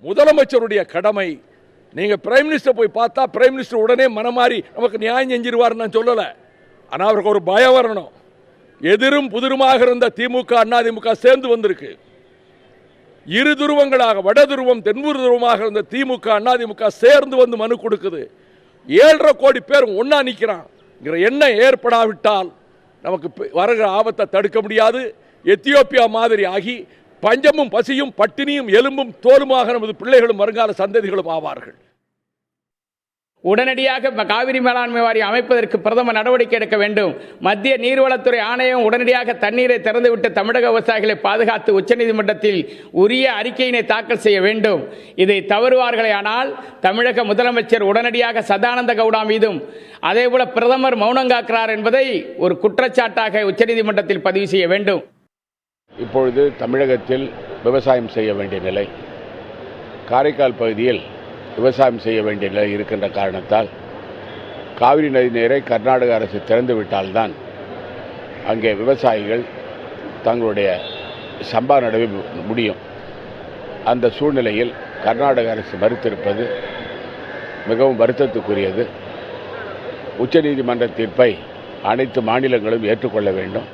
முதலமைச்சருடைய கடமை. நீங்க பிரைம் மினிஸ்டர் போய் பார்த்தா பிரைம் மினிஸ்டர் உடனே மனமாறி நமக்கு நியாயம் செஞ்சிருவார் நான் சொல்லல. ஆனா அவருக்கு ஒரு பயம் வரணும். எதிரும் புதிருமாக இருந்த திமுக அதிமுக சேர்ந்து வந்திருக்கு. இரு துருவங்களாக வட துருவம் தென்புற துருவமாக இருந்த திமுக அதிமுக சேர்ந்து வந்து மனு கொடுக்குது. 7.5 கோடி பேர் ஒன்னா நிற்கிறான். எண்ணம் ஏற்படாவிட்டால் நமக்கு வருகிற ஆபத்தை தடுக்க முடியாது. எத்தியோப்பியா மாதிரி ஆகி பஞ்சமும் பசியும் பட்டினியும் எலும்பும் தோலுமாக நமது பிள்ளைகளும் வருங்கால சந்ததிகளும் ஆவார்கள். உடனடியாக காவிரி மேலாண்மை வாரியம் அமைப்பதற்கு பிரதமர் நடவடிக்கை எடுக்க வேண்டும். மத்திய நீர்வளத்துறை ஆணையம் உடனடியாக தண்ணீரை திறந்துவிட்டு தமிழக விவசாயிகளை பாதுகாத்து உச்சநீதிமன்றத்தில் உரிய அறிக்கையினை தாக்கல் செய்ய வேண்டும். இதை தவறுவார்களேயானால் தமிழக முதலமைச்சர் உடனடியாக சதானந்த கவுடா மீதும் அதேபோல பிரதமர் மௌனம் காக்கிறார் என்பதை ஒரு குற்றச்சாட்டாக உச்சநீதிமன்றத்தில் பதிவு செய்ய வேண்டும். இப்பொழுது தமிழகத்தில் விவசாயம் செய்ய வேண்டிய நிலை, காரைக்கால் பகுதியில் விவசாயம் செய்ய வேண்டிய நிலை இருக்கின்ற காரணத்தால் காவிரி நதி நீரை கர்நாடக அரசு திறந்துவிட்டால்தான் அங்கே விவசாயிகள் தங்களுடைய சம்பா நடவை முடியும். அந்த சூழ்நிலையில் கர்நாடக அரசு மறுத்திருப்பது மிகவும் வருத்தத்துக்குரியது. உச்சநீதிமன்ற தீர்ப்பை அனைத்து மாநிலங்களும் ஏற்றுக்கொள்ள வேண்டும்.